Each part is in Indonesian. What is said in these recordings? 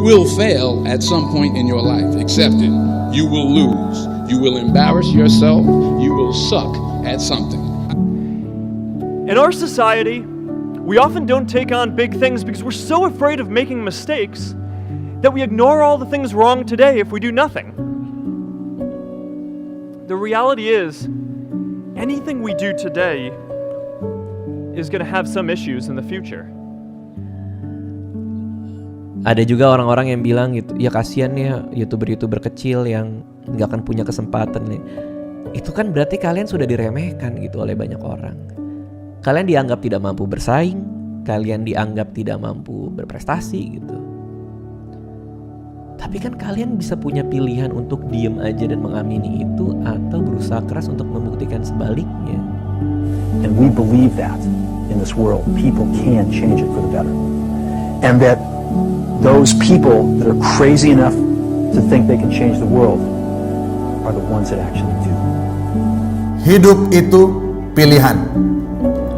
will fail at some point in your life. Accept it. You will lose. You will embarrass yourself. You will suck at something. In our society, we often don't take on big things because we're so afraid of making mistakes that we ignore all the things wrong today if we do nothing. The reality is, anything we do today is going to have some issues in the future. Ada juga orang-orang yang bilang gitu, ya kasihan ya YouTuber-YouTuber kecil yang nggak akan punya kesempatan nih. Itu kan berarti kalian sudah diremehkan gitu oleh banyak orang. Kalian dianggap tidak mampu bersaing, kalian dianggap tidak mampu berprestasi gitu. Tapi kan kalian bisa punya pilihan untuk diem aja dan mengamini itu, atau berusaha keras untuk membuktikan sebaliknya. And we believe that in this world, people can change it for the better. And that those people that are crazy enough to think they can change the world are the ones that actually do. Hidup itu pilihan.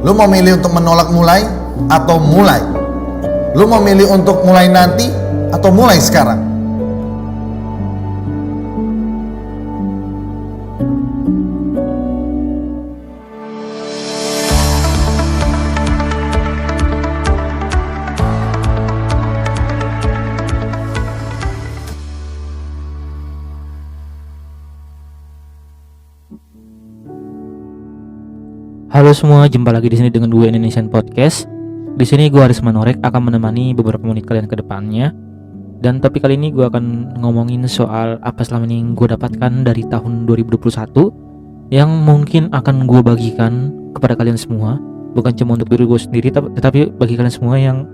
Lu mau milih untuk menolak mulai atau mulai? Lu mau milih untuk mulai nanti atau mulai sekarang? Halo semua, jumpa lagi di sini dengan gue Indonesian Podcast. Di sini gue Haris Manorek akan menemani beberapa menit kalian ke depannya. Dan topik kali ini gue akan ngomongin soal apa selama ini gue dapatkan dari tahun 2021 yang mungkin akan gue bagikan kepada kalian semua. Bukan cuma untuk diri gue sendiri, tetapi bagi kalian semua yang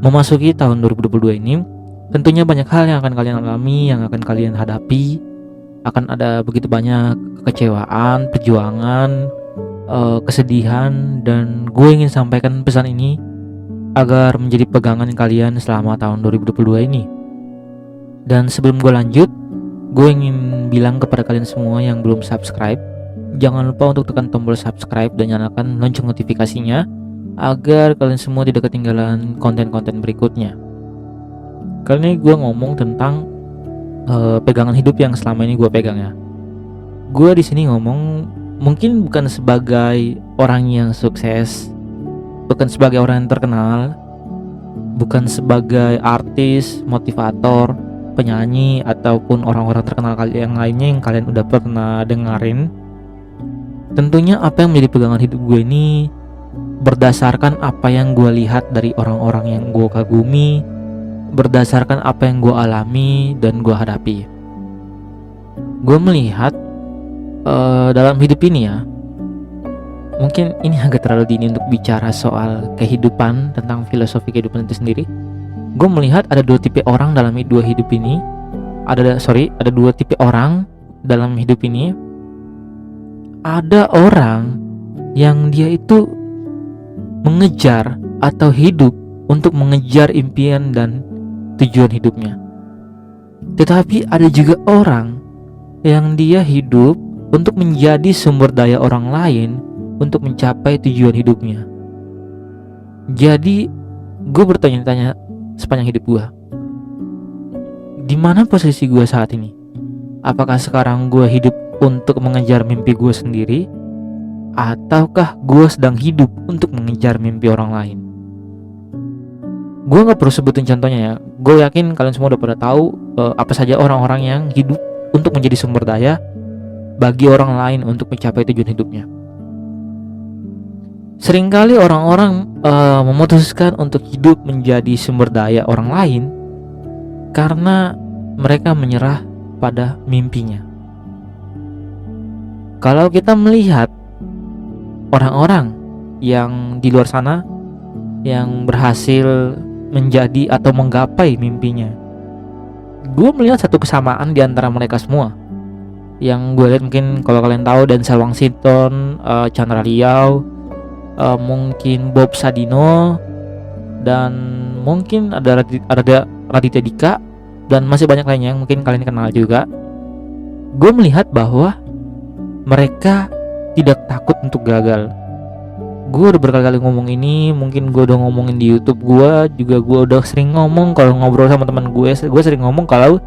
memasuki tahun 2022 ini. Tentunya banyak hal yang akan kalian alami, yang akan kalian hadapi. Akan ada begitu banyak kekecewaan, perjuangan, kesedihan, dan gue ingin sampaikan pesan ini agar menjadi pegangan kalian selama tahun 2022 ini. Dan sebelum gue lanjut, gue ingin bilang kepada kalian semua yang belum subscribe, jangan lupa untuk tekan tombol subscribe dan nyalakan lonceng notifikasinya agar kalian semua tidak ketinggalan konten-konten berikutnya. Kali ini gue ngomong tentang pegangan hidup yang selama ini gue pegang ya. Gue di sini ngomong mungkin bukan sebagai orang yang sukses, bukan sebagai orang yang terkenal, bukan sebagai artis, motivator, penyanyi, ataupun orang-orang terkenal yang lainnya yang kalian udah pernah dengerin. Tentunya apa yang menjadi pegangan hidup gue ini berdasarkan apa yang gue lihat dari orang-orang yang gue kagumi, berdasarkan apa yang gue alami dan gue hadapi. Gue melihat dalam hidup ini ya, mungkin ini agak terlalu dini untuk bicara soal kehidupan, tentang filosofi kehidupan itu sendiri. Gue melihat ada dua tipe orang dalam hidup ini. Ada dua tipe orang dalam hidup ini. Ada orang yang dia itu mengejar atau hidup untuk mengejar impian dan tujuan hidupnya. Tetapi ada juga orang yang dia hidup untuk menjadi sumber daya orang lain untuk mencapai tujuan hidupnya. Jadi gue bertanya-tanya sepanjang hidup gue, di mana posisi gue saat ini? Apakah sekarang gue hidup untuk mengejar mimpi gue sendiri, ataukah gue sedang hidup untuk mengejar mimpi orang lain? Gue gak perlu sebutin contohnya ya. Gue yakin kalian semua udah pada tahu apa saja orang-orang yang hidup untuk menjadi sumber daya bagi orang lain untuk mencapai tujuan hidupnya. Seringkali orang-orang memutuskan untuk hidup menjadi sumber daya orang lain karena mereka menyerah pada mimpinya. Kalau kita melihat orang-orang yang di luar sana yang berhasil menjadi atau menggapai mimpinya, gue melihat satu kesamaan di antara mereka semua. Yang gue lihat mungkin kalau kalian tahu Denzel Washington, Chandra Liau, mungkin Bob Sadino, dan mungkin ada Raditya Dika, dan masih banyak lainnya yang mungkin kalian kenal juga. Gue melihat bahwa mereka tidak takut untuk gagal. gue udah berkali-kali ngomong ini, mungkin gue udah ngomongin di YouTube gue juga, gue udah sering ngomong kalau ngobrol sama teman gue sering ngomong kalau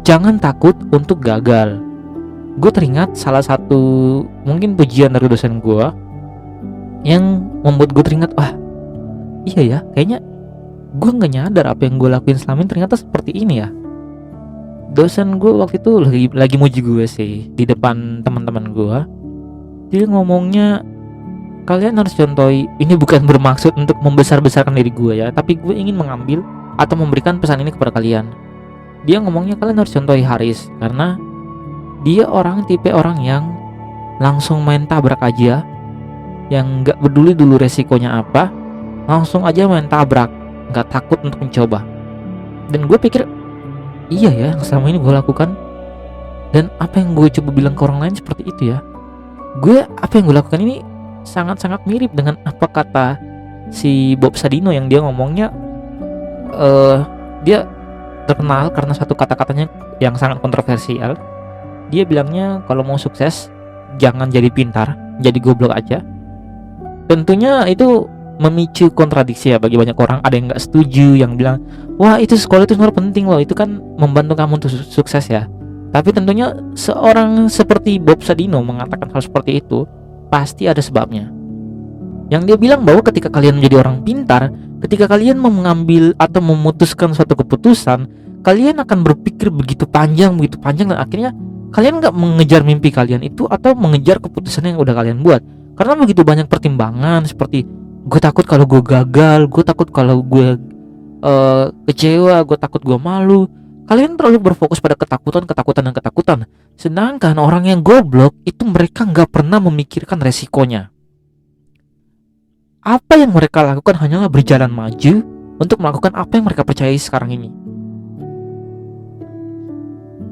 jangan takut untuk gagal. Gue teringat salah satu mungkin pujian dari dosen gue yang membuat gue teringat, wah iya ya, kayaknya gue nggak nyadar apa yang gue lakuin selama ini ternyata seperti ini ya. Dosen gue waktu itu lagi muji gue sih di depan teman-teman gue. Dia ngomongnya, kalian harus contohi, ini bukan bermaksud untuk membesar-besarkan diri gue ya, tapi gue ingin mengambil atau memberikan pesan ini kepada kalian. Dia ngomongnya kalian harus contohi Haris, karena dia tipe orang yang langsung main tabrak aja, yang gak peduli dulu resikonya apa, langsung aja main tabrak, gak takut untuk mencoba. Dan gue pikir, iya ya, yang selama ini gue lakukan. Dan apa yang gue coba bilang ke orang lain seperti itu ya. Apa yang gue lakukan ini sangat-sangat mirip dengan apa kata si Bob Sadino yang dia ngomongnya, dia terkenal karena satu kata-katanya yang sangat kontroversial. Dia bilangnya kalau mau sukses jangan jadi pintar, jadi goblok aja. Tentunya itu memicu kontradiksi ya bagi banyak orang. Ada yang nggak setuju, yang bilang wah itu sekolah itu sebenarnya penting loh, itu kan membantu kamu untuk sukses ya. Tapi tentunya seorang seperti Bob Sadino mengatakan hal seperti itu pasti ada sebabnya. Yang dia bilang bahwa ketika kalian menjadi orang pintar, ketika kalian mengambil atau memutuskan suatu keputusan, kalian akan berpikir begitu panjang dan akhirnya kalian nggak mengejar mimpi kalian itu atau mengejar keputusan yang udah kalian buat. Karena begitu banyak pertimbangan seperti gue takut kalau gue gagal, gue takut kalau gue kecewa, gue takut gue malu. Kalian terlalu berfokus pada ketakutan. Sedangkan orang yang goblok itu mereka nggak pernah memikirkan resikonya. Apa yang mereka lakukan hanyalah berjalan maju untuk melakukan apa yang mereka percayai sekarang ini.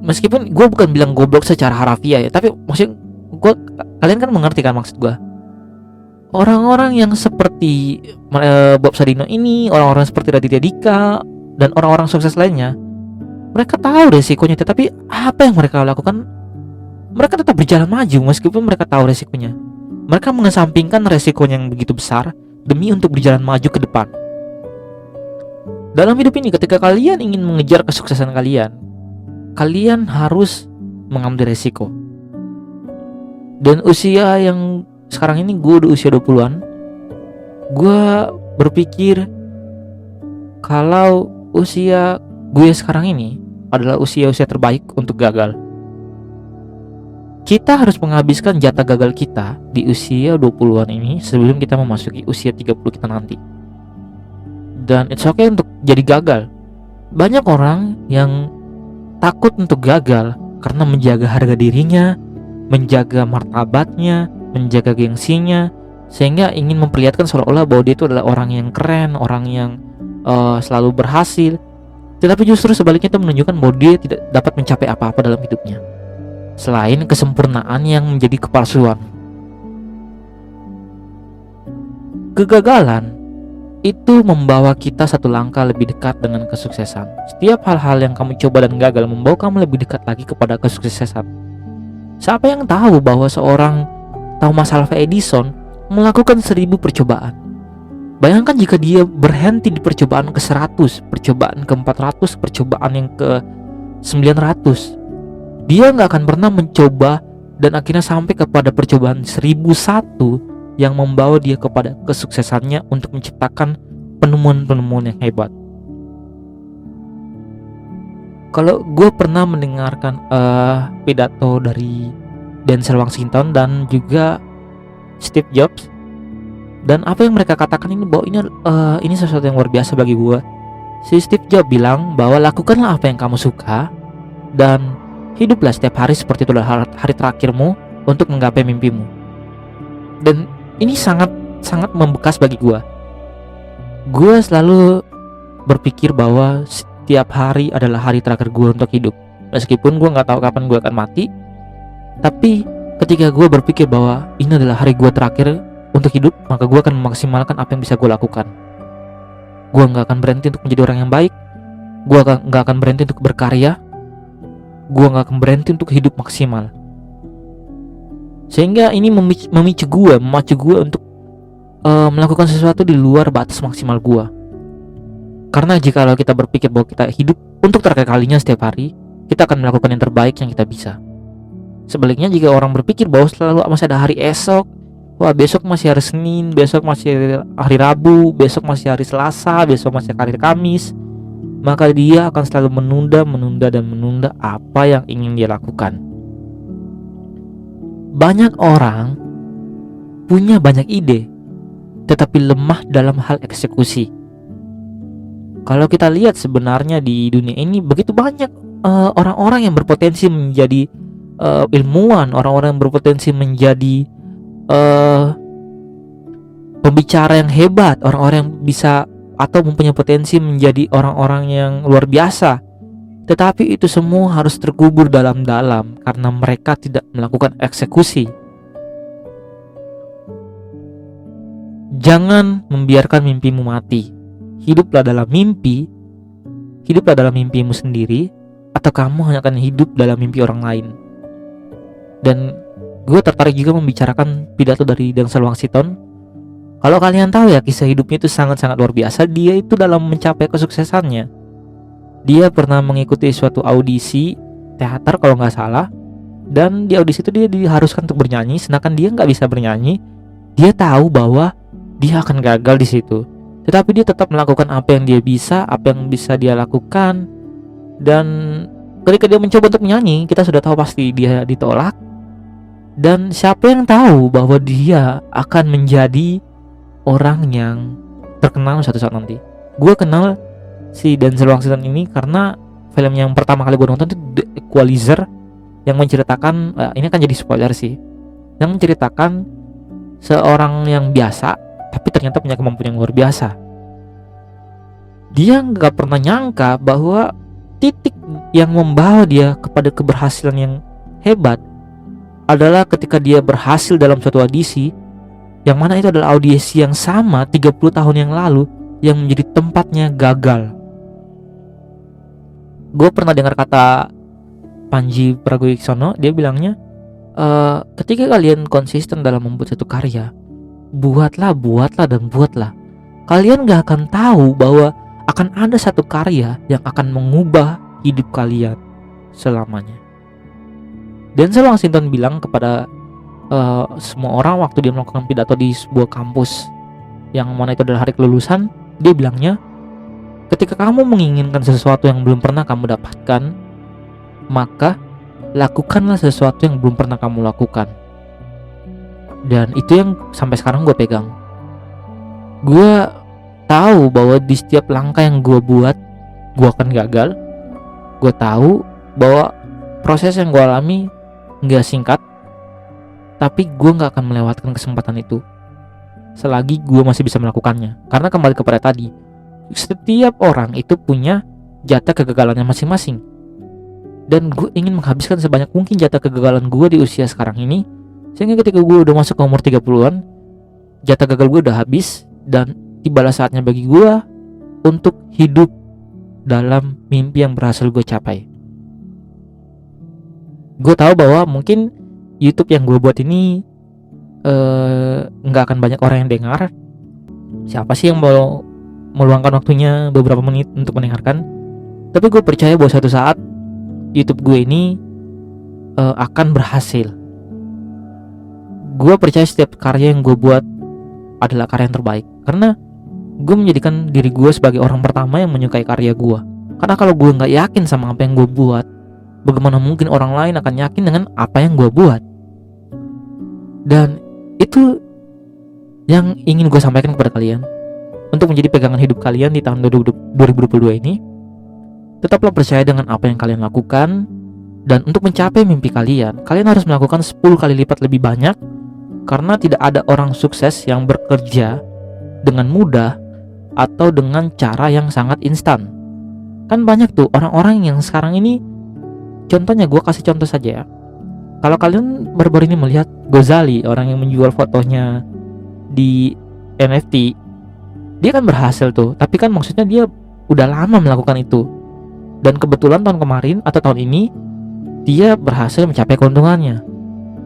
Meskipun gue bukan bilang goblok secara harafiah ya, tapi maksudnya kalian kan mengerti kan maksud gue. Orang-orang yang seperti Bob Sadino ini, orang-orang seperti Raditya Dika dan orang-orang sukses lainnya, mereka tahu resikonya, tetapi apa yang mereka lakukan? Mereka tetap berjalan maju meskipun mereka tahu resikonya. Mereka mengesampingkan resikonya yang begitu besar demi untuk berjalan maju ke depan. Dalam hidup ini, ketika kalian ingin mengejar kesuksesan kalian harus mengambil resiko. Dan usia yang sekarang ini, gue udah usia 20-an, gue berpikir kalau usia gue sekarang ini adalah usia-usia terbaik untuk gagal. Kita harus menghabiskan jatah gagal kita di usia 20-an ini sebelum kita memasuki usia 30 kita nanti. Dan it's okay untuk jadi gagal. Banyak orang yang takut untuk gagal karena menjaga harga dirinya, menjaga martabatnya, menjaga gengsinya, sehingga ingin memperlihatkan seolah-olah bahwa dia itu adalah orang yang keren, orang yang selalu berhasil. Tetapi justru sebaliknya itu menunjukkan bahwa dia tidak dapat mencapai apa-apa dalam hidupnya selain kesempurnaan yang menjadi kepalsuan. Kegagalan itu membawa kita satu langkah lebih dekat dengan kesuksesan. Setiap hal-hal yang kamu coba dan gagal membawa kamu lebih dekat lagi kepada kesuksesan. Siapa yang tahu bahwa seorang Thomas Alva Edison melakukan 1000 percobaan? Bayangkan jika dia berhenti di percobaan ke-100, percobaan ke-400, percobaan yang ke-900. Dia nggak akan pernah mencoba dan akhirnya sampai kepada percobaan 1001 yang membawa dia kepada kesuksesannya untuk menciptakan penemuan-penemuan yang hebat. Kalau gue pernah mendengarkan pidato dari Denzel Washington dan juga Steve Jobs, dan apa yang mereka katakan ini bahwa ini sesuatu yang luar biasa bagi gue. Si Steve Jobs bilang bahwa lakukanlah apa yang kamu suka dan hiduplah setiap hari seperti itu adalah hari terakhirmu untuk menggapai mimpimu. Dan ini sangat membekas bagi gue. Gue selalu berpikir bahwa setiap hari adalah hari terakhir gue untuk hidup. Meskipun gue nggak tahu kapan gue akan mati, tapi ketika gue berpikir bahwa ini adalah hari gue terakhir untuk hidup, maka gue akan memaksimalkan apa yang bisa gue lakukan. Gue nggak akan berhenti untuk menjadi orang yang baik. Gue nggak akan berhenti untuk berkarya. Gue gak akan berhenti untuk hidup maksimal. Sehingga ini memacu gue untuk melakukan sesuatu di luar batas maksimal gue. Karena jika kita berpikir bahwa kita hidup untuk terakhir kalinya setiap hari, kita akan melakukan yang terbaik yang kita bisa. Sebaliknya jika orang berpikir bahwa selalu masih ada hari esok, wah besok masih hari Senin, besok masih hari Rabu, besok masih hari Selasa, besok masih hari Kamis, maka dia akan selalu menunda apa yang ingin dia lakukan. Banyak orang punya banyak ide, tetapi lemah dalam hal eksekusi. Kalau kita lihat sebenarnya di dunia ini begitu banyak orang-orang yang berpotensi menjadi ilmuwan, orang-orang yang berpotensi menjadi pembicara yang hebat, orang-orang yang bisa atau mempunyai potensi menjadi orang-orang yang luar biasa. Tetapi itu semua harus terkubur dalam-dalam karena mereka tidak melakukan eksekusi. Jangan membiarkan mimpimu mati. Hiduplah dalam mimpi, hiduplah dalam mimpimu sendiri, atau kamu hanya akan hidup dalam mimpi orang lain. Dan gue tertarik juga membicarakan pidato dari Denzel Washington. Kalau kalian tahu ya, kisah hidupnya itu sangat-sangat luar biasa. Dia itu dalam mencapai kesuksesannya, dia pernah mengikuti suatu audisi teater kalau nggak salah. Dan di audisi itu dia diharuskan untuk bernyanyi, sedangkan dia nggak bisa bernyanyi. Dia tahu bahwa dia akan gagal di situ, tetapi dia tetap melakukan apa yang dia bisa, apa yang bisa dia lakukan. Dan ketika dia mencoba untuk menyanyi, kita sudah tahu pasti dia ditolak. Dan siapa yang tahu bahwa dia akan menjadi orang yang terkenal suatu saat nanti. Gue kenal si Denzel Washington ini karena film yang pertama kali gue nonton itu The Equalizer, yang menceritakan ini kan jadi spoiler sih, yang menceritakan seorang yang biasa tapi ternyata punya kemampuan yang luar biasa. Dia nggak pernah nyangka bahwa titik yang membawa dia kepada keberhasilan yang hebat adalah ketika dia berhasil dalam suatu audisi, yang mana itu adalah audisi yang sama 30 tahun yang lalu yang menjadi tempatnya gagal. Gue pernah dengar kata Panji Pragiwaksono, dia bilangnya ketika kalian konsisten dalam membuat satu karya, buatlah dan buatlah. Kalian gak akan tahu bahwa akan ada satu karya yang akan mengubah hidup kalian selamanya. Denzel Washington bilang kepada semua orang waktu dia melakukan pidato di sebuah kampus yang mana itu adalah hari kelulusan. Dia bilangnya, ketika kamu menginginkan sesuatu yang belum pernah kamu dapatkan, maka lakukanlah sesuatu yang belum pernah kamu lakukan. Dan itu yang sampai sekarang gue pegang. Gue tahu bahwa di setiap langkah yang gue buat, gue akan gagal. Gue tahu bahwa proses yang gue alami gak singkat, tapi gue gak akan melewatkan kesempatan itu selagi gue masih bisa melakukannya. Karena kembali kepada tadi, setiap orang itu punya jatah kegagalannya masing-masing. Dan gue ingin menghabiskan sebanyak mungkin jatah kegagalan gue di usia sekarang ini, sehingga ketika gue udah masuk ke umur 30-an, jatah gagal gue udah habis. Dan tibalah saatnya bagi gue untuk hidup dalam mimpi yang berhasil gue capai. Gue tahu bahwa mungkin YouTube yang gue buat ini nggak akan banyak orang yang dengar. Siapa sih yang mau meluangkan waktunya beberapa menit untuk mendengarkan? Tapi gue percaya bahwa suatu saat YouTube gue ini akan berhasil. Gue percaya setiap karya yang gue buat adalah karya yang terbaik, karena gue menjadikan diri gue sebagai orang pertama yang menyukai karya gue. Karena kalau gue nggak yakin sama apa yang gue buat, bagaimana mungkin orang lain akan yakin dengan apa yang gue buat? Dan itu yang ingin gue sampaikan kepada kalian untuk menjadi pegangan hidup kalian di tahun 2022 ini. Tetaplah percaya dengan apa yang kalian lakukan, dan untuk mencapai mimpi kalian, kalian harus melakukan 10 kali lipat lebih banyak. Karena tidak ada orang sukses yang bekerja dengan mudah atau dengan cara yang sangat instan. Kan banyak tuh orang-orang yang sekarang ini, contohnya gue kasih contoh saja ya. Kalau kalian baru-baru ini melihat Gozali, orang yang menjual fotonya di NFT, dia kan berhasil tuh. Tapi kan maksudnya dia udah lama melakukan itu. Dan kebetulan tahun kemarin atau tahun ini dia berhasil mencapai keuntungannya.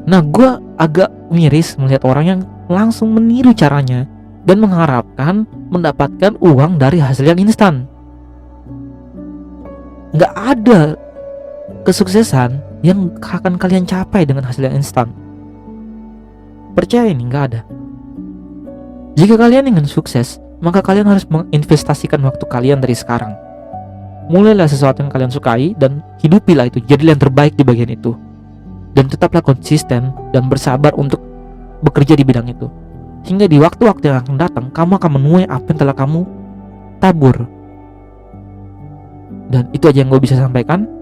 Nah, gue agak miris melihat orang yang langsung meniru caranya dan mengharapkan mendapatkan uang dari hasil yang instan. Nggak ada kesuksesan yang akan kalian capai dengan hasil yang instan. Percaya ini, nggak ada. Jika kalian ingin sukses, maka kalian harus menginvestasikan waktu kalian dari sekarang. Mulailah sesuatu yang kalian sukai dan hidupilah itu, jadilah yang terbaik di bagian itu. Dan tetaplah konsisten dan bersabar untuk bekerja di bidang itu. Hingga di waktu-waktu yang akan datang, kamu akan menuai apa yang telah kamu tabur. Dan itu aja yang gue bisa sampaikan.